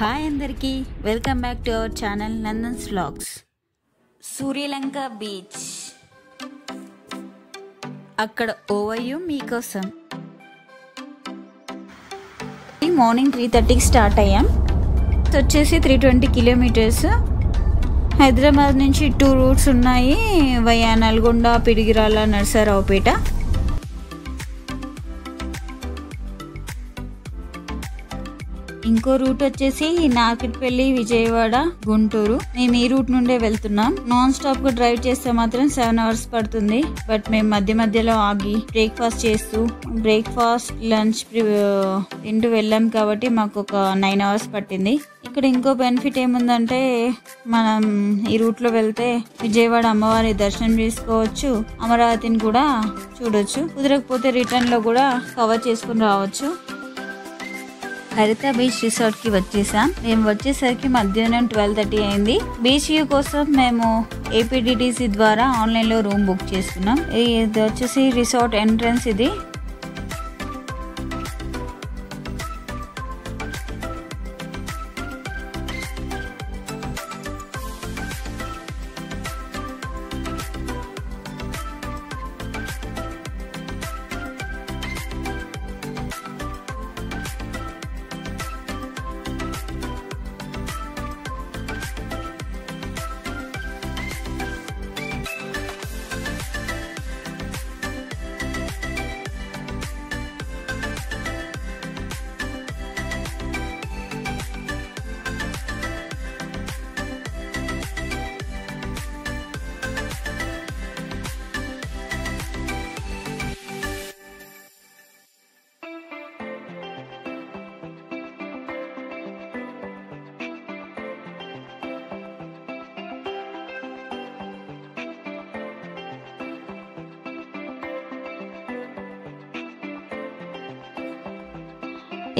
Hi అందరికీ welcome back to our channel Nandan's vlogs. Suryalanka beach, అక్కడ OYO మీకోసం. మార్నింగ్ 3:30కి స్టార్ట్ అయ్యాం. వచ్చేసి 320 కిలోమీటర్స్. హైదరాబాద్ నుంచి 2 రూట్స్ ఉన్నాయి, వయా నల్గొండ, పిడిగిరాల, నర్సరావుపేట. ఇంకో రూట్ వచ్చేసి నార్కెట్పల్లి, విజయవాడ, గుంటూరు. మేము ఈ రూట్ నుండే వెళ్తున్నాం. నాన్ స్టాప్ గా డ్రైవ్ చేస్తే మాత్రం 7 hours పడుతుంది. బట్ మేము మధ్య మధ్యలో ఆగి బ్రేక్ఫాస్ట్ చేస్తూ లంచ్ తింటూ వెళ్ళాం కాబట్టి మాకు ఒక 9 hours పట్టింది. ఇక్కడ ఇంకో బెనిఫిట్ ఏముందంటే మనం ఈ రూట్ లో వెళ్తే విజయవాడ అమ్మవారి దర్శనం చేసుకోవచ్చు, అమరావతిని కూడా చూడొచ్చు. కుదరకపోతే రిటర్న్ లో కూడా కవర్ చేసుకుని రావచ్చు. హరిత బీచ్ రిసార్ట్ కి వచ్చేసాం. మేము వచ్చేసరికి మధ్యాహ్నం 12:30 అయింది. బీచ్ వ్యూ కోసం మేము ఏపీడిటిసి ద్వారా ఆన్లైన్ లో రూమ్ బుక్ చేసుకున్నాం. ఇది వచ్చేసి రిసార్ట్ ఎంట్రన్స్. ఇది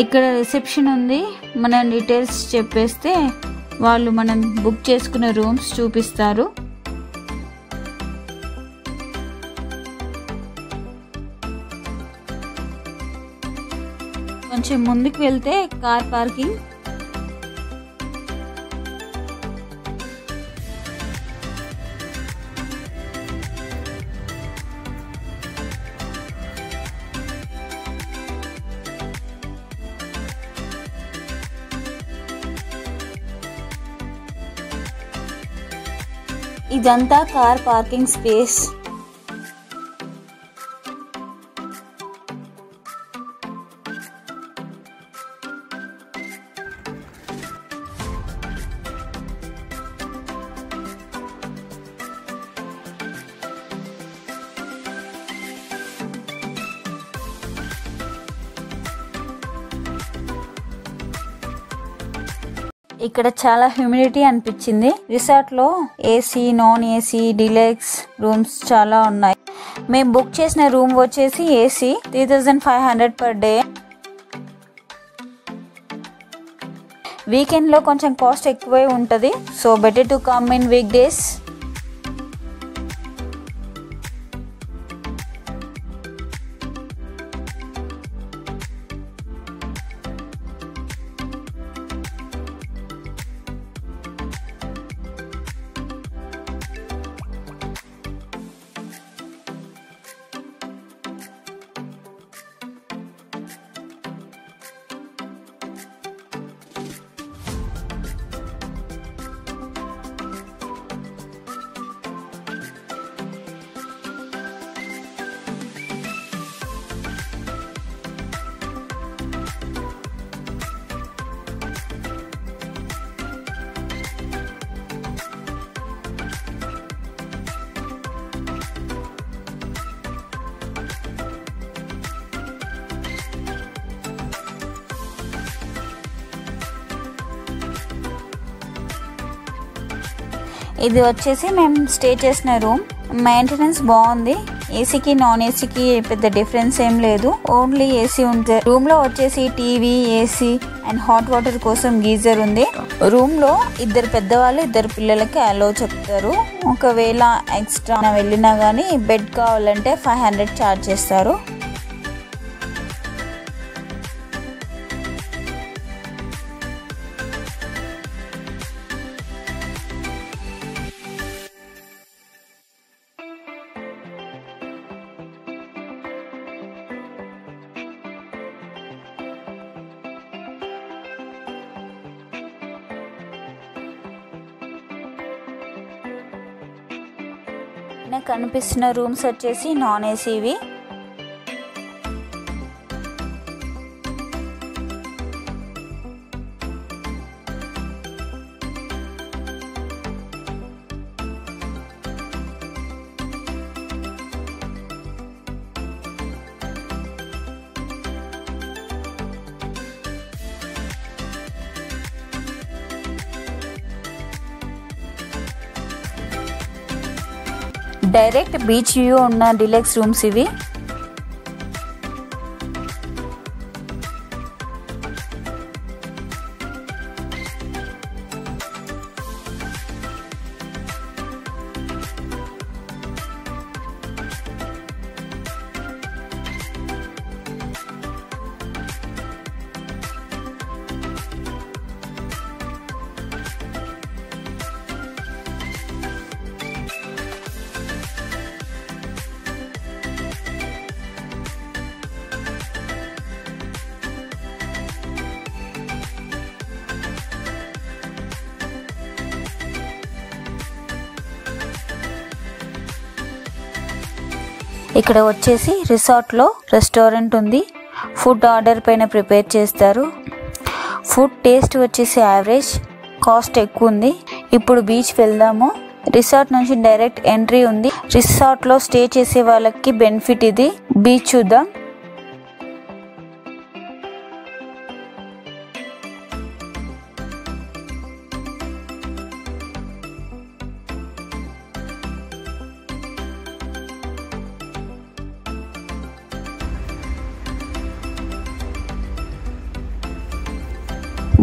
ఇక్కడ రిసెప్షన్ ఉంది. మనం డీటెయిల్స్ చెప్పేస్తే వాళ్ళు మనం బుక్ చేసుకున్న రూమ్స్ చూపిస్తారు. కొంచెం ముందుకు వెళ్తే కార్ పార్కింగ్. ఇదంతా కార్ పార్కింగ్ స్పేస్. ఇక్కడ చాలా హ్యూమిడిటీ అనిపించింది. రిసార్ట్ లో AC, non AC, deluxe rooms చాలా ఉన్నాయి. మేము బుక్ చేసిన రూమ్ వచ్చేసి ఏసీ 3500 per day. వీకెండ్ లో కొంచెం కాస్ట్ ఎక్కువే ఉంటది. So better to come in week days. ఇది వచ్చేసి మేము స్టే చేసిన రూమ్. మెయింటెనెన్స్ బాగుంది. ఏసీకి నాన్ ఏసీకి పెద్ద డిఫరెన్స్ ఏం లేదు, ఓన్లీ ఏసీ ఉంది. రూమ్ లో వచ్చేసి TV, AC and hot water కోసం గీజర్ ఉంది. రూమ్ లో 2 పెద్దవాళ్ళు 2 పిల్లలకి అలో చెప్తారు. ఒకవేళ ఎక్స్ట్రా వెళ్ళినా గానీ బెడ్ కావాలంటే 500 ఛార్జ్ చేస్తారు. పైన కనిపిస్తున్న రూమ్స్ వచ్చేసి నాన్ ఏసీవి. డైరెక్ట్ బీచ్ వ్యూ ఉన్న డిలక్స్ రూమ్స్ ఇవి. ఇక్కడ వచ్చేసి రిసార్ట్లో రెస్టారెంట్ ఉంది. ఫుడ్ ఆర్డర్ పైన ప్రిపేర్ చేస్తారు. ఫుడ్ టేస్ట్ వచ్చేసి యావరేజ్, కాస్ట్ ఎక్కువ ఉంది. ఇప్పుడు బీచ్ వెళ్దాము. రిసార్ట్ నుంచి డైరెక్ట్ ఎంట్రీ ఉంది. రిసార్ట్లో స్టే చేసే వాళ్ళకి బెనిఫిట్ ఇది. బీచ్ చూద్దాం.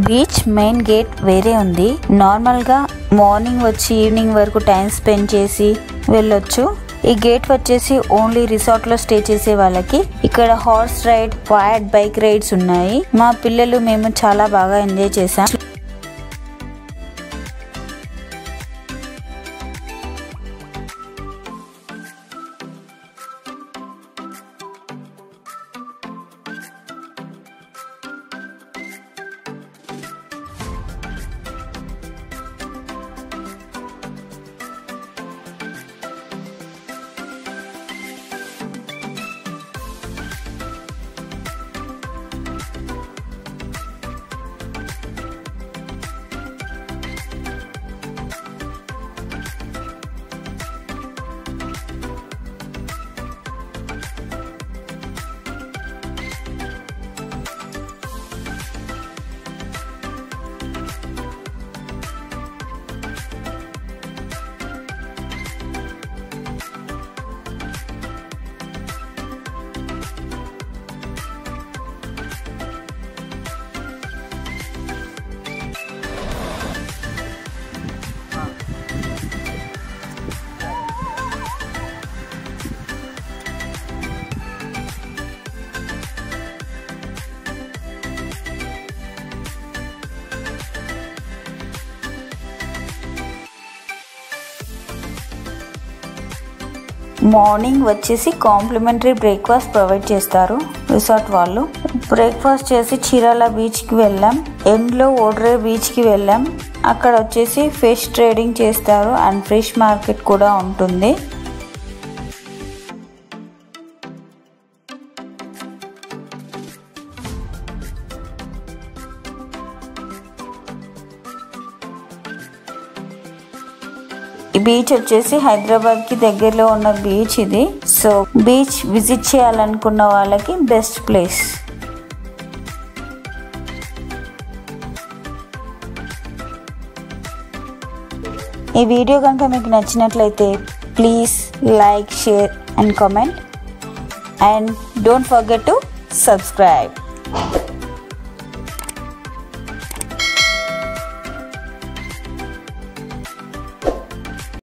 బీచ్ మెయిన్ గేట్ వేరే ఉంది. నార్మల్గా మార్నింగ్ వచ్చి ఈవినింగ్ వరకు టైం స్పెండ్ చేసి వెళ్ళొచ్చు. ఈ గేట్ వచ్చేసి ఓన్లీ రిసార్ట్లో స్టే చేసే వాళ్ళకి. ఇక్కడ horse ride, quad bike rides ఉన్నాయి. మా పిల్లలు మేము చాలా బాగా ఎంజాయ్ చేసాం. మార్నింగ్ వచ్చేసి కాంప్లిమెంటరీ బ్రేక్ఫాస్ట్ ప్రొవైడ్ చేస్తారు రిసార్ట్ వాళ్ళు. బ్రేక్ఫాస్ట్ చేసి చీరాల బీచ్కి వెళ్ళాం. ఎండ్లో ఓడ్రే బీచ్కి వెళ్ళాం. అక్కడ వచ్చేసి ఫిష్ ట్రేడింగ్ చేస్తారు అండ్ ఫిష్ మార్కెట్ కూడా ఉంటుంది. ఈ బీచ్ వచ్చేసి హైదరాబాద్ కి దగ్గరలో ఉన్న బీచ్ ఇది. సో బీచ్ విజిట్ చేయాలనుకున్న వాళ్ళకి బెస్ట్ ప్లేస్. ఈ వీడియో కనుక మీకు నచ్చినట్లయితే please like, share and comment, and don't forget to subscribe.